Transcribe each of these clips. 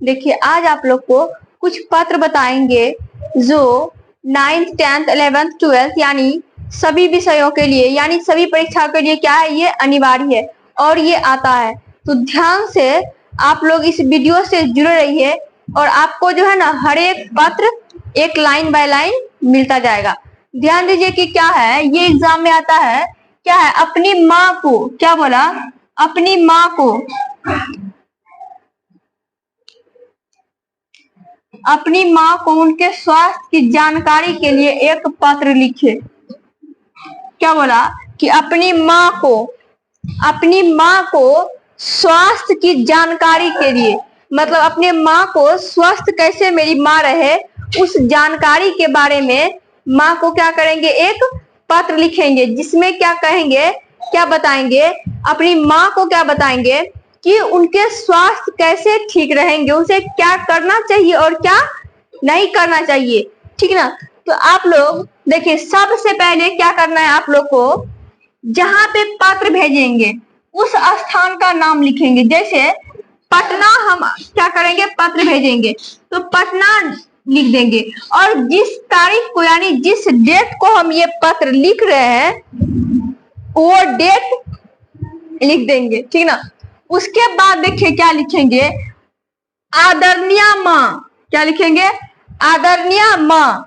देखिए आज आप लोग को कुछ पत्र बताएंगे जो 9th 10th 11th 12th यानी सभी विषयों के लिए यानी सभी परीक्षाओं के लिए क्या है, ये अनिवार्य है और ये आता है। तो ध्यान से आप लोग इस वीडियो से जुड़े रहिए और आपको जो है ना हर एक पत्र एक लाइन बाय लाइन मिलता जाएगा। ध्यान दीजिए कि क्या है, ये एग्जाम में आता है, क्या है, अपनी माँ को, क्या बोला, अपनी माँ को, अपनी माँ को उनके स्वास्थ्य की जानकारी के लिए एक पत्र लिखे। क्या बोला कि अपनी माँ को स्वास्थ्य की जानकारी के लिए, मतलब अपने माँ को स्वस्थ कैसे मेरी माँ रहे उस जानकारी के बारे में माँ को क्या करेंगे, एक पत्र लिखेंगे जिसमें क्या कहेंगे, क्या बताएंगे, अपनी माँ को क्या बताएंगे कि उनके स्वास्थ्य कैसे ठीक रहेंगे, उसे क्या करना चाहिए और क्या नहीं करना चाहिए। ठीक ना। तो आप लोग देखिए सबसे पहले क्या करना है, आप लोग को जहां पे पत्र भेजेंगे उस स्थान का नाम लिखेंगे। जैसे पटना हम क्या करेंगे, पत्र भेजेंगे तो पटना लिख देंगे और जिस तारीख को यानी जिस डेट को हम ये पत्र लिख रहे हैं वो डेट लिख देंगे। ठीक ना। उसके बाद देखिए क्या लिखेंगे, आदरणीय माँ, क्या लिखेंगे, आदरणीय माँ।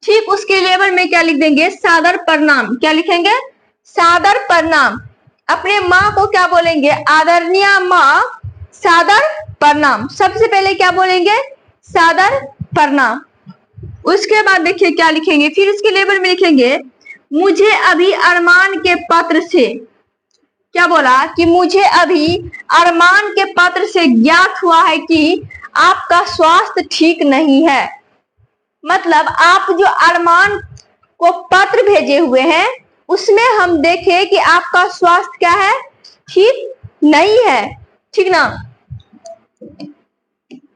ठीक उसके लेवल में क्या लिख देंगे, सादर प्रणाम, क्या लिखेंगे, सादर प्रणाम। अपने माँ को क्या बोलेंगे, आदरणीय माँ सादर प्रणाम। सबसे पहले क्या बोलेंगे, सादर प्रणाम। उसके बाद देखिए क्या लिखेंगे, फिर इसके लेवल में लिखेंगे, मुझे अभी अरमान के पत्र से, क्या बोला कि मुझे अभी अरमान के पत्र से ज्ञात हुआ है कि आपका स्वास्थ्य ठीक नहीं है। मतलब आप जो अरमान को पत्र भेजे हुए हैं उसमें हम देखें कि आपका स्वास्थ्य क्या है, ठीक नहीं है। ठीक ना।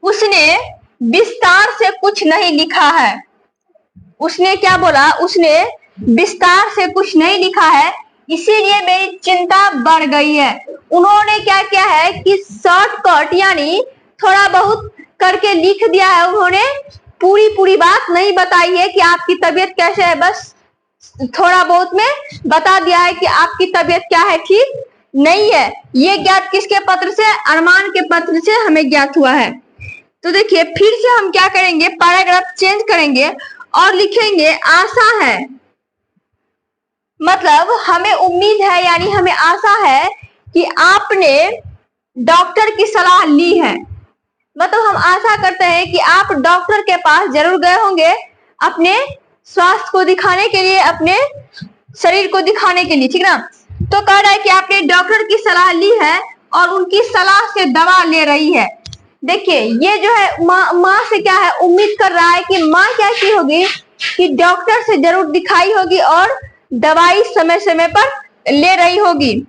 उसने विस्तार से कुछ नहीं लिखा है, उसने क्या बोला, उसने विस्तार से कुछ नहीं लिखा है, इसीलिए मेरी चिंता बढ़ गई है। उन्होंने क्या किया है कि शॉर्टकट यानी थोड़ा बहुत करके लिख दिया है, उन्होंने पूरी बात नहीं बताई है कि आपकी तबीयत कैसे है, बस थोड़ा बहुत में बता दिया है कि आपकी तबीयत क्या है, ठीक नहीं है। ये ज्ञात किसके पत्र से, अरमान के पत्र से हमें ज्ञात हुआ है। तो देखिए फिर से हम क्या करेंगे, पैराग्राफ चेंज करेंगे और लिखेंगे आशा है, मतलब हमें उम्मीद है यानी हमें आशा है कि आपने डॉक्टर की सलाह ली है। मतलब हम आशा करते हैं कि आप डॉक्टर के पास जरूर गए होंगे अपने स्वास्थ्य को दिखाने के लिए, अपने शरीर को दिखाने के लिए। ठीक ना। तो कह रहा है कि आपने डॉक्टर की सलाह ली है और उनकी सलाह से दवा ले रही है। देखिए ये जो है माँ से क्या है, उम्मीद कर रहा है कि माँ क्या की होगी कि डॉक्टर से जरूर दिखाई होगी और दवाई समय समय पर ले रही होगी।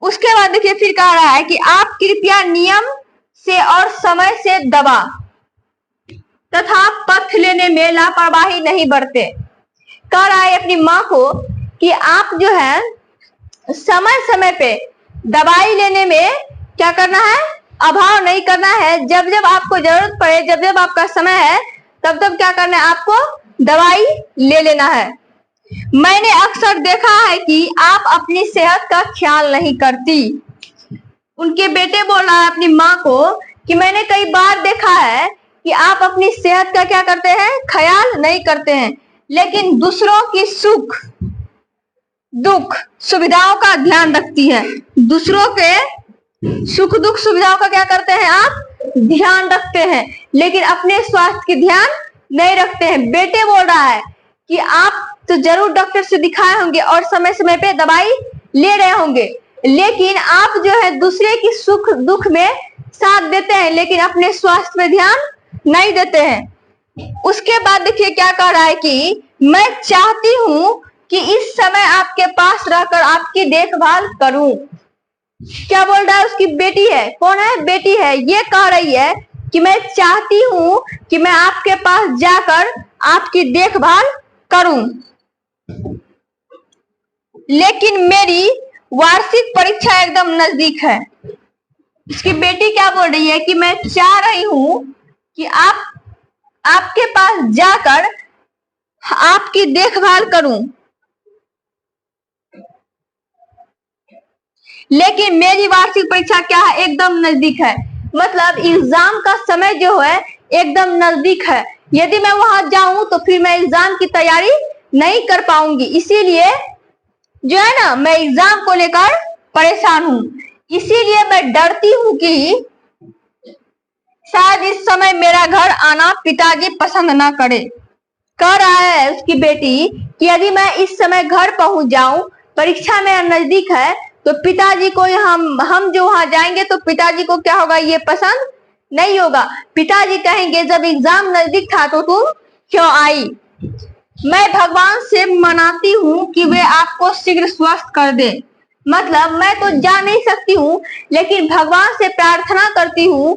उसके बाद देखिए फिर कह रहा है कि आप कृपया नियम से और समय से दवा तथा पथ्य लेने में लापरवाही नहीं बरते। कह रहा है अपनी माँ को कि आप जो है समय समय पे दवाई लेने में क्या करना है, अभाव नहीं करना है। जब जब आपको जरूरत पड़े, जब जब आपका समय है, तब तब क्या करना है, आपको दवाई ले लेना है। मैंने अक्सर देखा है कि आप अपनी सेहत का ख्याल नहीं करती। उनके बेटे बोल रहा है अपनी माँ को कि मैंने कई बार देखा है कि आप अपनी सेहत का क्या करते हैं, ख्याल नहीं करते हैं, लेकिन दूसरों की सुख दुख सुविधाओं का ध्यान रखती है। दूसरों के सुख दुख सुविधाओं का क्या करते हैं, आप ध्यान रखते हैं, लेकिन अपने स्वास्थ्य की ध्यान नहीं रखते हैं। बेटे बोल रहा है कि आप तो जरूर डॉक्टर से दिखाए होंगे और समय समय पे दवाई ले रहे होंगे, लेकिन आप जो है दूसरे की सुख दुख में साथ देते हैं लेकिन अपने स्वास्थ्य पे ध्यान नहीं देते हैं। उसके बाद देखिए क्या कह रहा है कि मैं चाहती हूँ कि इस समय आपके पास रहकर आपकी देखभाल करूं। क्या बोल रहा है, उसकी बेटी है, कौन है, बेटी है, ये कह रही है कि मैं चाहती हूं कि मैं आपके पास जाकर आपकी देखभाल करूं, लेकिन मेरी वार्षिक परीक्षा एकदम नजदीक है। उसकी बेटी क्या बोल रही है कि मैं चाह रही हूं कि आप आपके पास जाकर आपकी देखभाल करूं, लेकिन मेरी वार्षिक परीक्षा क्या है, एकदम नजदीक है। मतलब एग्जाम का समय जो है एकदम नजदीक है। यदि मैं वहां जाऊं तो फिर मैं एग्जाम की तैयारी नहीं कर पाऊंगी, इसीलिए जो है ना मैं एग्जाम को लेकर परेशान हूं। इसीलिए मैं डरती हूं कि शायद इस समय मेरा घर आना पिताजी पसंद ना करे। कह रहा है उसकी बेटी कि यदि मैं इस समय घर पहुंच जाऊं, परीक्षा मेरा नजदीक है, तो पिताजी को हम जो वहां जाएंगे तो पिताजी को क्या होगा, ये पसंद नहीं होगा। पिताजी कहेंगे जब एग्जाम नजदीक था तो तुम क्यों आई। मैं भगवान से मनाती हूँ कि वे आपको शीघ्र स्वस्थ कर दे। मतलब मैं तो जा नहीं सकती हूँ, लेकिन भगवान से प्रार्थना करती हूँ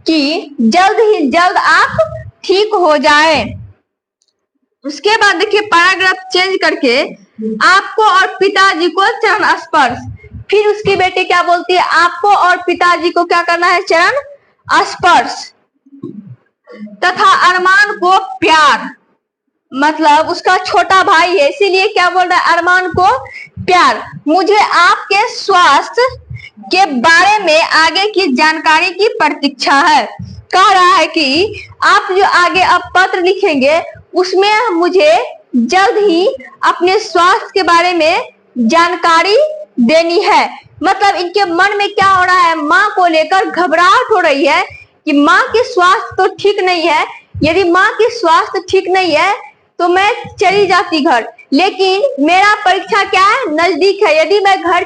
कि जल्द ही जल्द आप ठीक हो जाए। उसके बाद देखिए पैराग्राफ चेंज करके आपको और पिताजी को चरण स्पर्श। फिर उसकी बेटी क्या बोलती है, आपको और पिताजी को क्या करना है, चरण स्पर्श तथा अरमान को प्यार। मतलब उसका छोटा भाई है, इसीलिए क्या बोल रहा है, अरमान को प्यार। मुझे आपके स्वास्थ्य के बारे में आगे की जानकारी की प्रतीक्षा है। कह रहा है कि आप जो आगे अब पत्र लिखेंगे उसमें मुझे जल्द ही अपने स्वास्थ्य के बारे में जानकारी देनी है। मतलब इनके मन में क्या हो रहा है, माँ को लेकर घबराहट हो रही है कि माँ के स्वास्थ्य तो ठीक नहीं है। यदि माँ की स्वास्थ्य ठीक नहीं है तो मैं चली जाती घर, लेकिन मेरा परीक्षा क्या है, नजदीक है। यदि मैं घर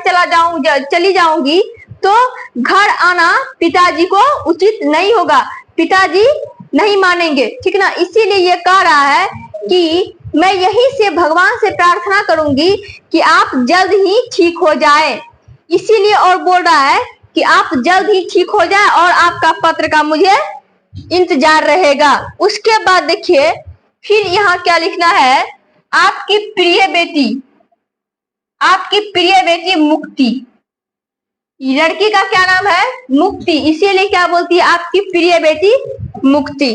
चली जाऊंगी तो घर आना पिताजी को उचित नहीं होगा, पिताजी नहीं मानेंगे, ठीक ना। इसीलिए ये कह रहा है कि मैं यही से भगवान से प्रार्थना करूंगी कि आप जल्द ही ठीक हो जाए। इसीलिए और बोल रहा है कि आप जल्द ही ठीक हो जाए और आपका पत्र का मुझे इंतजार रहेगा। उसके बाद देखिए फिर यहाँ क्या लिखना है, आपकी प्रिय बेटी मुक्ति। लड़की का क्या नाम है, मुक्ति, इसीलिए क्या बोलती है, आपकी प्रिय बेटी मुक्ति।